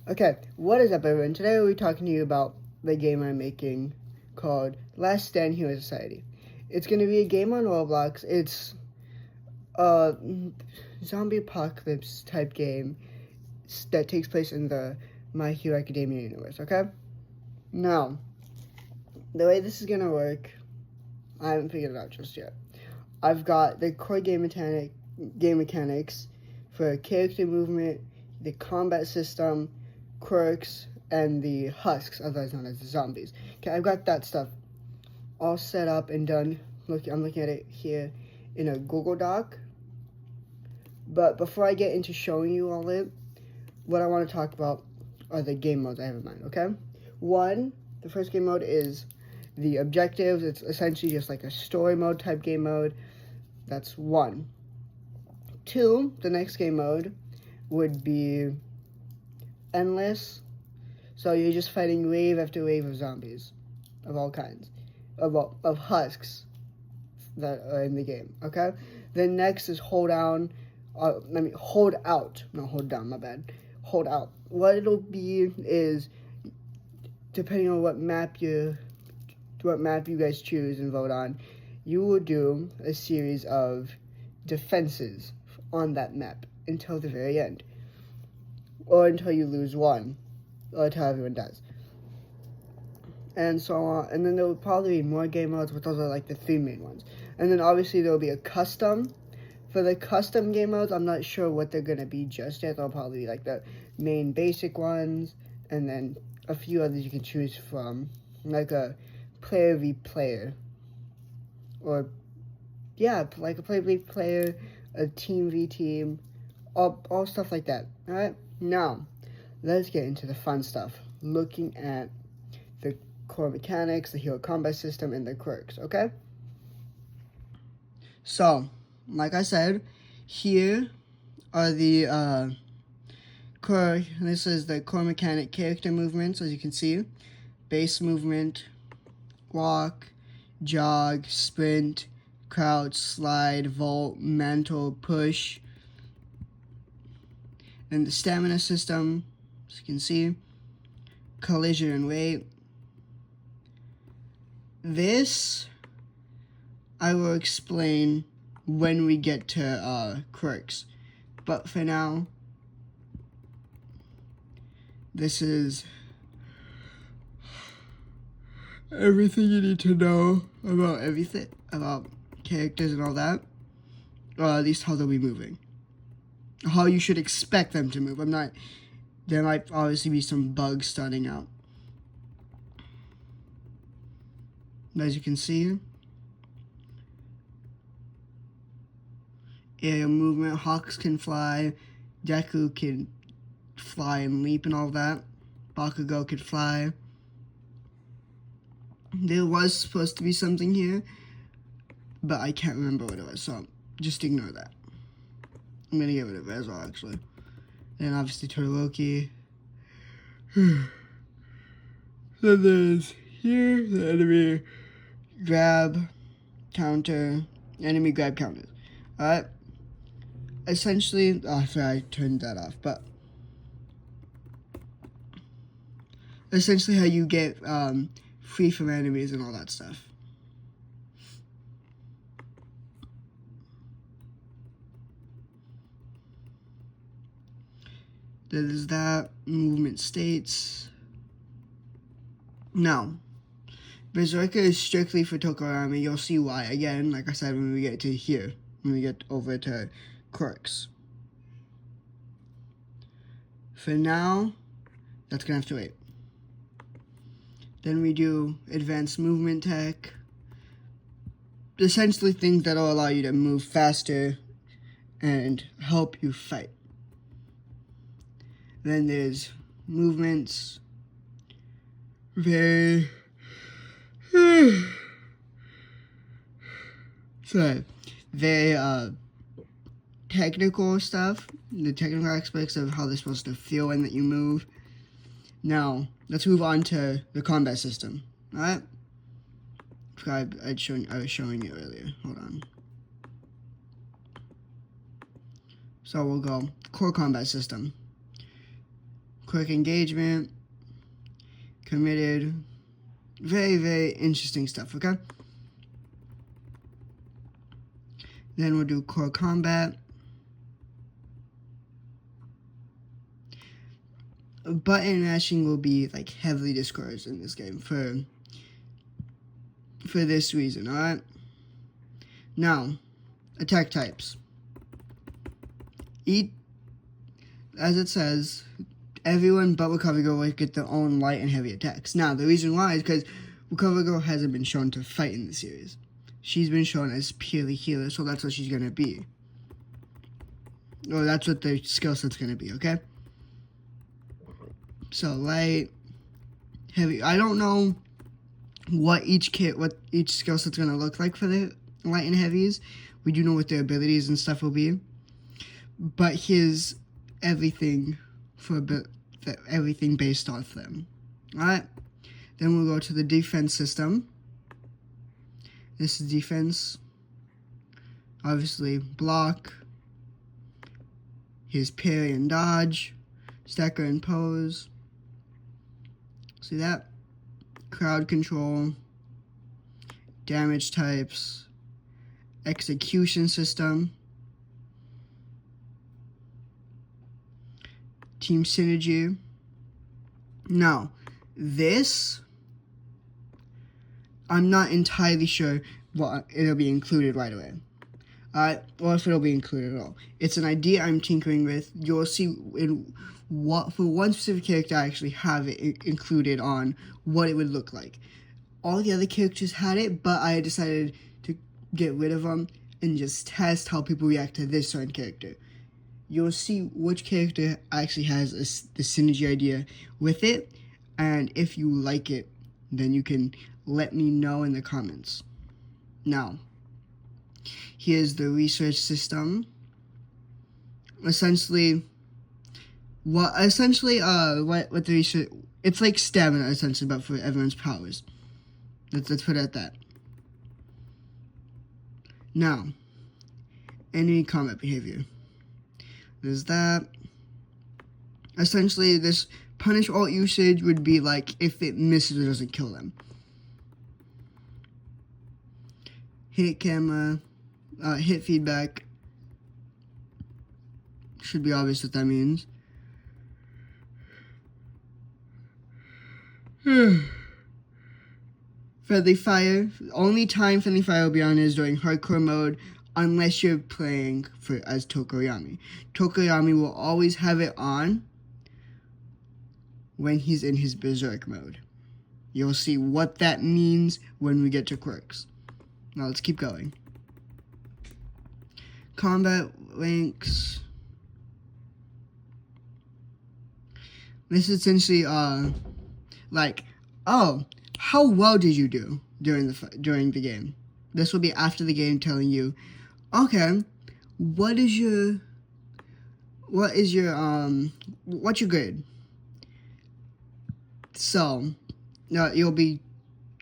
Okay, what is up, everyone? Today we'll be talking to you about the game I'm making called Last Stand Human Society. It's going to be a game on Roblox. It's a zombie apocalypse type game that takes place in the My Hero Academia universe, okay? Now, the way this is going to work, I haven't figured it out just yet. I've got the core game mechanics for character movement, the combat system, quirks, and the husks, otherwise known as the zombies. Okay, I've got that stuff all set up and done. I'm looking at it here in a Google Doc. But before I get into showing you all it, what I want to talk about are the game modes I have in mind, okay? The first game mode is the objectives. It's essentially just like a story mode type game mode. That's one. Two, the next game mode would be endless. So you're just fighting wave after wave of zombies of all kinds, of husks that are in the game, okay? Then next is hold out, not hold down, my bad. Hold out. What it'll be is, depending on what map you guys choose and vote on, you will do a series of defenses on that map until the very end, or until you lose one, or until everyone dies, and so on. And then there will probably be more game modes, but those are like the three main ones. And then obviously there will be a custom. For the custom game modes, I'm not sure what they're gonna be just yet. They'll probably be like the main basic ones, and then a few others you can choose from, like a player v player, or like a player v player, a team v team, all stuff like that. All right, now let's get into the fun stuff. Looking at the core mechanics, the hero combat system, and the quirks. Okay. So, like I said, here are the core. This is the core mechanic character movements, as you can see: base movement, walk, jog, sprint, crouch, slide, vault, mantle, push. Then the stamina system, as you can see, collision and weight. This I will explain when we get to quirks, but for now, this is everything you need to know about characters and all that, or at least how they'll be moving, how you should expect them to move. There might obviously be some bugs starting out. As you can see, aerial movement, hawks can fly, Deku can fly and leap and all that, Bakugo can fly. There was supposed to be something here, but I can't remember what it was, so just ignore that. I'm gonna get rid of it as well, actually. Then obviously Todoroki. Then there's here the enemy grab counter, enemy grab counters. Alright? Essentially, sorry, I turned that off, but essentially how you get free from enemies and all that stuff. There's that, movement states. Now, Berserker is strictly for Tokurami. You'll see why, again, like I said, when we get to here, when we get over to quirks. For now, that's gonna have to wait. Then we do advanced movement tech. Essentially things that'll allow you to move faster and help you fight. Then there's movements. Very technical stuff, the technical aspects of how they're supposed to feel when that you move. Now, let's move on to the combat system. Alright? I was showing you earlier. Hold on. So we'll go core combat system. quick engagement, committed. Very, very interesting stuff, okay? Then we'll do core combat. Button mashing will be like heavily discouraged in this game for this reason, alright? Now, attack types. As it says, everyone but Recovery Girl will get their own light and heavy attacks. Now, the reason why is because Recovery Girl hasn't been shown to fight in the series. She's been shown as purely healer, so that's what she's going to be. Or that's what the skill set's going to be, okay? So, light, heavy. I don't know what each skill set's going to look like for the light and heavies. We do know what their abilities and stuff will be. But here's everything everything based off them. Alright? Then we'll go to the defense system. This is defense. Obviously, block. Here's parry and dodge. Stacker and pose. See that? Crowd control. Damage types. Execution system. Team synergy. Now, this, I'm not entirely sure what it'll be included right away. Or if it'll be included at all. It's an idea I'm tinkering with. You'll see for one specific character, I actually have it included on what it would look like. All the other characters had it, but I decided to get rid of them and just test how people react to this certain character. You'll see which character actually has the synergy idea with it, and if you like it, then you can let me know in the comments. Now, here's the research system. Essentially, what the research, it's like stamina essentially, but for everyone's powers. Let's put it at that. Now, enemy combat behavior. There's that. Essentially, this punish alt usage would be like if it misses or doesn't kill them. Hit camera, hit feedback. Should be obvious what that means. Friendly fire. Only time friendly fire will be on is during hardcore mode, unless you're playing as Tokoyami. Tokoyami will always have it on when he's in his berserk mode. You'll see what that means when we get to quirks. Now let's keep going. Combat ranks. This is essentially like, oh, how well did you do during the game? This will be after the game telling you, okay, what's your grade? So, you'll be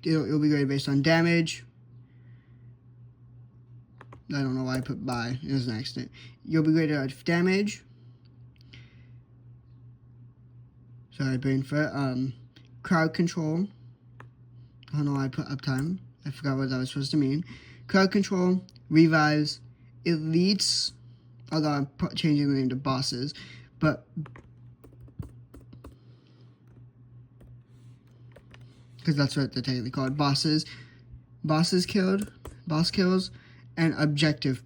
graded based on damage. I don't know why I put by. It was an accident. You'll be graded out of damage. Sorry, brain fart. Crowd control. I don't know why I put uptime. I forgot what that was supposed to mean. Crowd control, revives, elites, although I'm changing the name to bosses, but because that's what they're technically called, bosses killed, boss kills, and objective,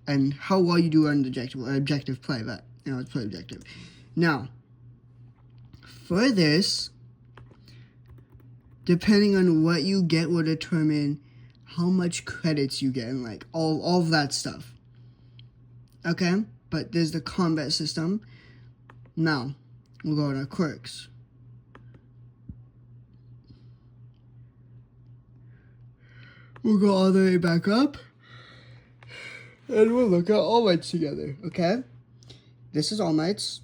and how well you do on the objective play, but, it's play objective. Now, for this, depending on what you get will determine how much credits you get and like all of that stuff. Okay? But there's the combat system. Now, we'll go to our quirks. We'll go all the way back up. And we'll look at All Mights together. Okay? This is All Mights.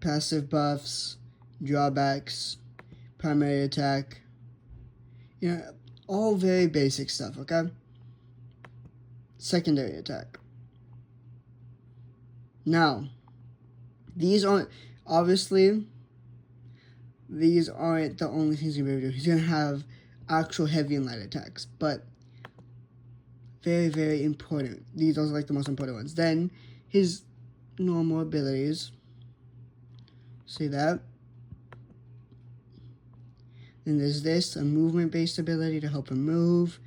Passive buffs, drawbacks, primary attack, all very basic stuff, okay? Secondary attack. Now, these aren't, Obviously, these aren't the only things he's going to be able to do. He's going to have actual heavy and light attacks, but very, very important. These are like the most important ones. Then his normal abilities. See that? Then there's this, a movement-based ability to help him move.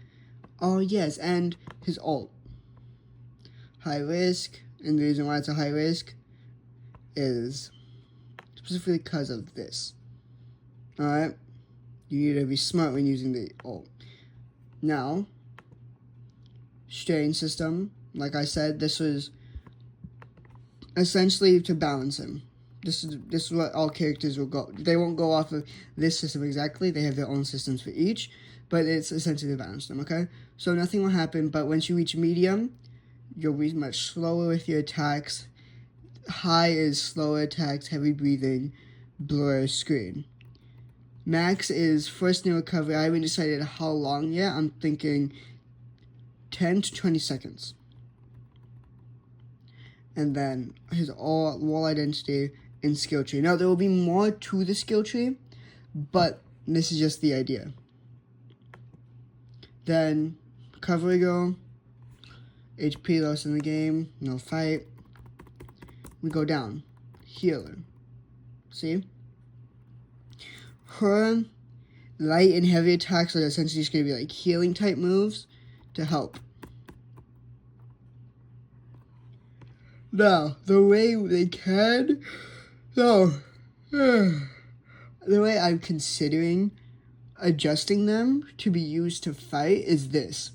Oh, yes, and his ult. High risk, and the reason why it's a high risk is specifically because of this. Alright? You need to be smart when using the ult. Now, strain system. Like I said, this was essentially to balance him. This is what all characters will go. They won't go off of this system exactly. They have their own systems for each, but it's essentially to balance them, okay? So nothing will happen, but once you reach medium, you'll be much slower with your attacks. High is slower attacks, heavy breathing, blur screen. Max is first new recovery. I haven't decided how long yet. I'm thinking 10 to 20 seconds. And then his wall identity and skill tree. Now, there will be more to the skill tree, but this is just the idea. Then, recovery go. HP loss in the game. No fight. We go down. Healer. See? Her light and heavy attacks are essentially just going to be like healing type moves to help. Now, the way they can, the way I'm considering adjusting them to be used to fight is this.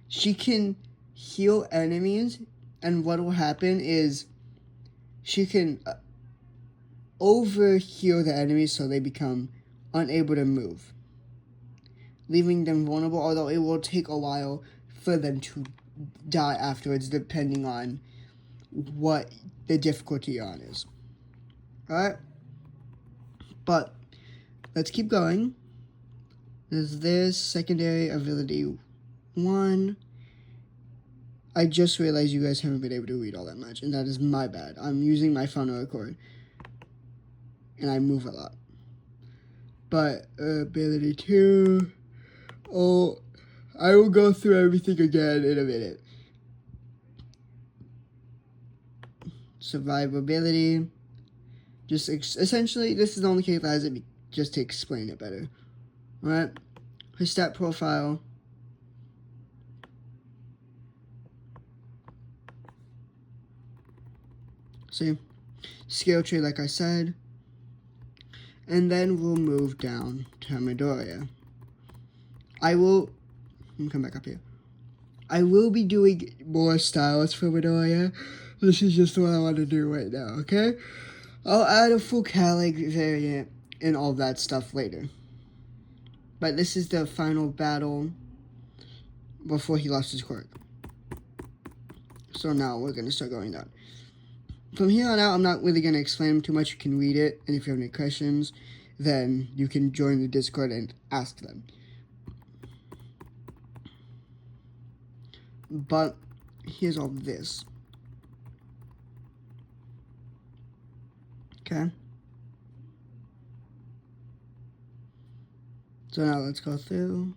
She can heal enemies, and what will happen is she can over heal the enemies so they become unable to move, leaving them vulnerable, although it will take a while for them to die afterwards, depending on what the difficulty on is. Alright? But let's keep going. There's this secondary ability 1. I just realized you guys haven't been able to read all that much, and that is my bad. I'm using my phone to record, and I move a lot. But ability 2, I will go through everything again in a minute. Survivability. Just essentially, this is the only character that has it, just to explain it better. Alright? Her stat profile. See? Skill tree, like I said. And then we'll move down to Midoriya. Let me come back up here. I will be doing more styles for Midoriya. This is just what I want to do right now, okay? I'll add a full Calig variant and all that stuff later. But this is the final battle before he lost his quirk. So now we're going to start going down. From here on out, I'm not really going to explain them too much. You can read it, and if you have any questions, then you can join the Discord and ask them. But here's all this. Okay. So now let's go through.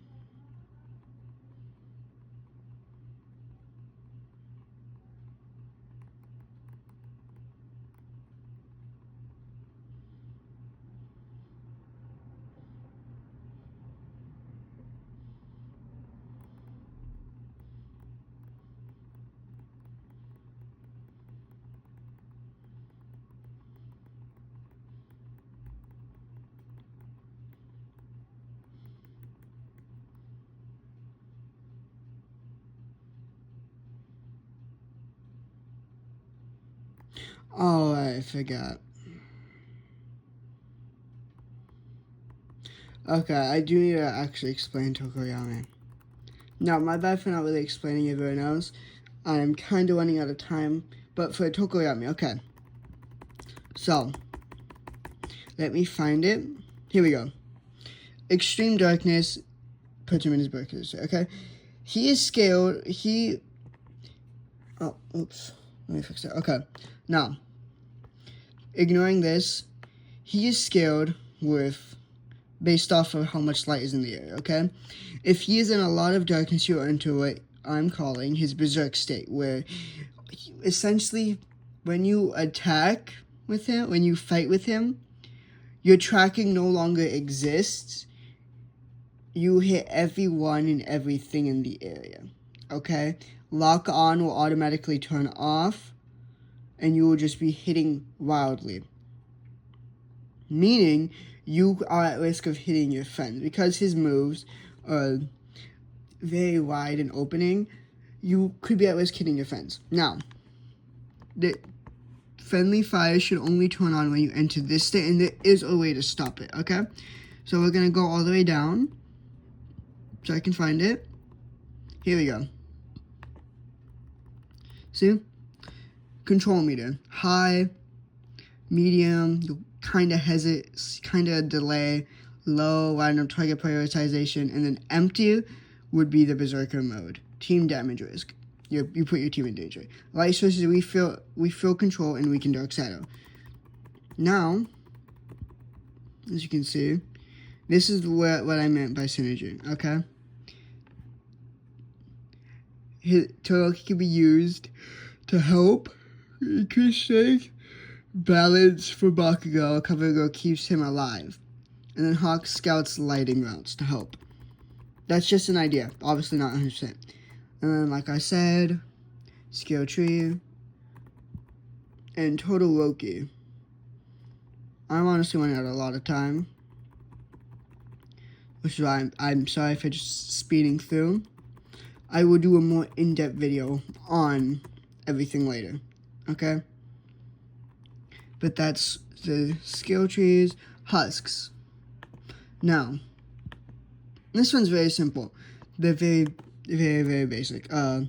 Oh, I forgot. Okay, I do need to actually explain Tokoyami. Now, my bad for not really explaining everyone else. I'm kind of running out of time, but for Tokoyami, okay. So, let me find it. Here we go. Extreme Darkness puts him in his birthday, okay? He is scaled. Oh, oops. Let me fix that. Okay. Now, ignoring this, he is scared based off of how much light is in the area, okay? If he is in a lot of darkness, you are into what I'm calling his berserk state, where essentially when you attack with him, when you fight with him, your tracking no longer exists. You hit everyone and everything in the area, okay? Lock on will automatically turn off, and you will just be hitting wildly. Meaning, you are at risk of hitting your friends. Because his moves are very wide and opening, you could be at risk hitting your friends. Now, the friendly fire should only turn on when you enter this state, and there is a way to stop it, okay? So we're going to go all the way down, so I can find it. Here we go. See? Control meter. High, medium, kind of delay, low, random target prioritization, and then empty would be the berserker mode. Team damage risk. You put your team in danger. Light sources, we feel control and weaken dark shadow. Now, as you can see, this is what I meant by synergy, okay? Todoroki can be used to help increase strength, balance for Bakugo. Cover Girl keeps him alive. And then Hawk scouts lighting routes to help. That's just an idea. Obviously not 100%. And then, like I said, skill tree. And Todoroki. I'm honestly running out a lot of time, which is why I'm sorry for just speeding through. I will do a more in-depth video on everything later, okay? But that's the skill trees. Husks. Now, this one's very simple. They're very, very, very basic. Essentially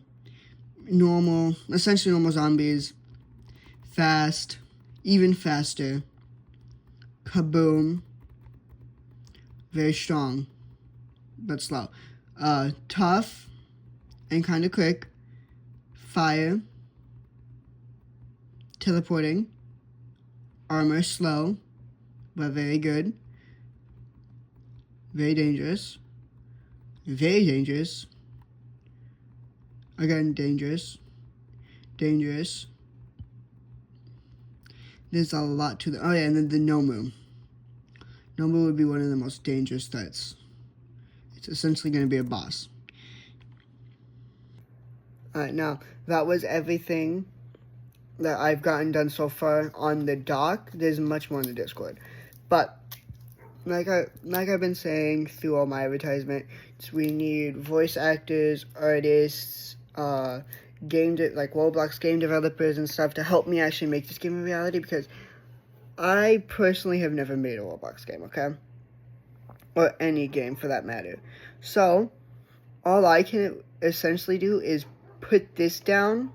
normal zombies. Fast, even faster. Kaboom. Very strong, but slow. Tough and kind of quick. Fire. Teleporting. Armor slow, but very good. Very dangerous. Very dangerous. Again, dangerous. Dangerous. There's a lot to the... Oh yeah, and then the Nomu. Nomu would be one of the most dangerous threats. It's essentially going to be a boss. Alright, now, that was everything that I've gotten done so far on the dock. There's much more in the Discord. But, like I've been saying through all my advertisements, we need voice actors, artists, like Roblox game developers and stuff to help me actually make this game a reality, because I personally have never made a Roblox game, okay? Or any game for that matter. So, all I can essentially do is put this down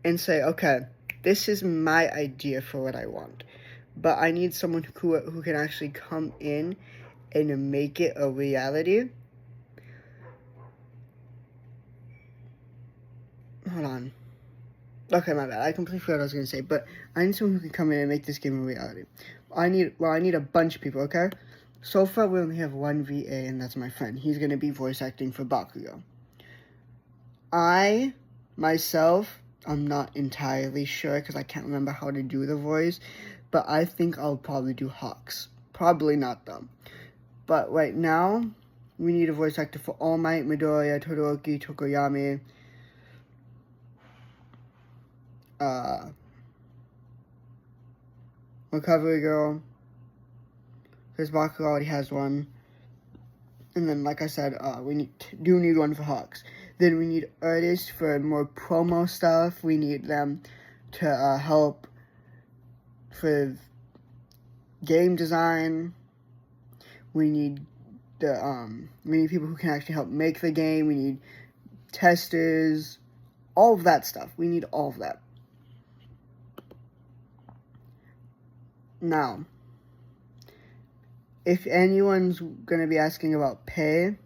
and say, okay, this is my idea for what I want. But I need someone who can actually come in and make it a reality. Hold on. Okay, my bad. I completely forgot what I was going to say. But I need someone who can come in and make this game a reality. I need a bunch of people, okay? So far, we only have one VA, and that's my friend. He's going to be voice acting for Bakugo. I'm not entirely sure because I can't remember how to do the voice, but I think I'll probably do Hawks. Probably not them. But right now, we need a voice actor for All Might, Midoriya, Todoroki, Tokoyami, Recovery Girl, because Bakugo already has one. And then, like I said, we do need one for Hawks. Then we need artists for more promo stuff. We need them to help for game design. We need people who can actually help make the game. We need testers, all of that stuff. We need all of that. Now, if anyone's going to be asking about pay,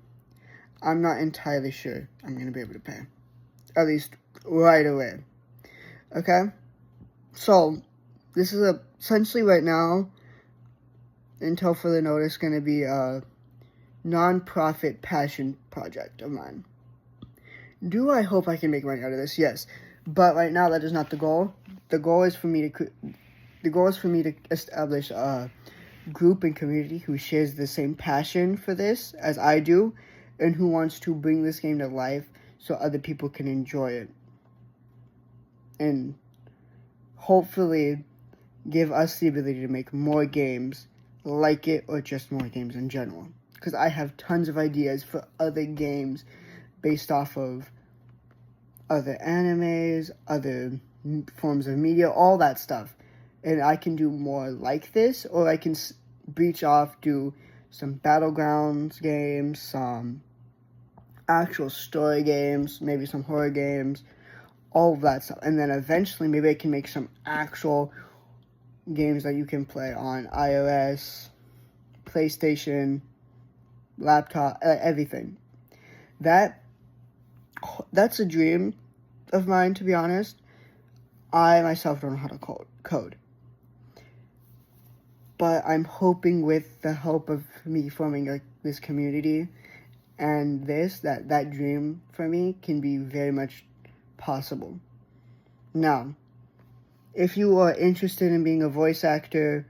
I'm not entirely sure I'm going to be able to pay. At least right away. Okay? So, this is essentially right now, until further notice, going to be a non-profit passion project of mine. Do I hope I can make money out of this? Yes, but right now that is not the goal. The goal is for me to establish a group and community who shares the same passion for this as I do, and who wants to bring this game to life so other people can enjoy it, and hopefully give us the ability to make more games like it, or just more games in general. Because I have tons of ideas for other games based off of other animes, other forms of media, all that stuff. And I can do more like this, or I can branch off, do some battlegrounds games, some actual story games, maybe some horror games, all of that stuff. And then eventually maybe I can make some actual games that you can play on iOS, PlayStation, laptop, everything. That's a dream of mine, to be honest. I myself don't know how to code. But I'm hoping with the help of me forming this community and that dream for me can be very much possible. Now, if you are interested in being a voice actor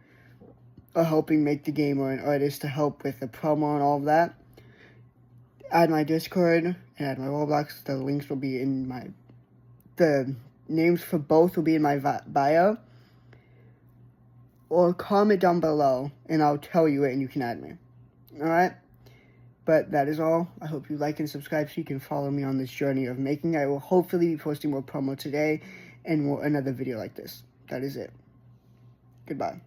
or helping make the game, or an artist to help with the promo and all of that, add my Discord and add my Roblox. The links will be in the names for both will be in my bio. Or comment down below and I'll tell you it and you can add me. Alright? But that is all. I hope you like and subscribe so you can follow me on this journey of making. I will hopefully be posting more promo today and another video like this. That is it. Goodbye.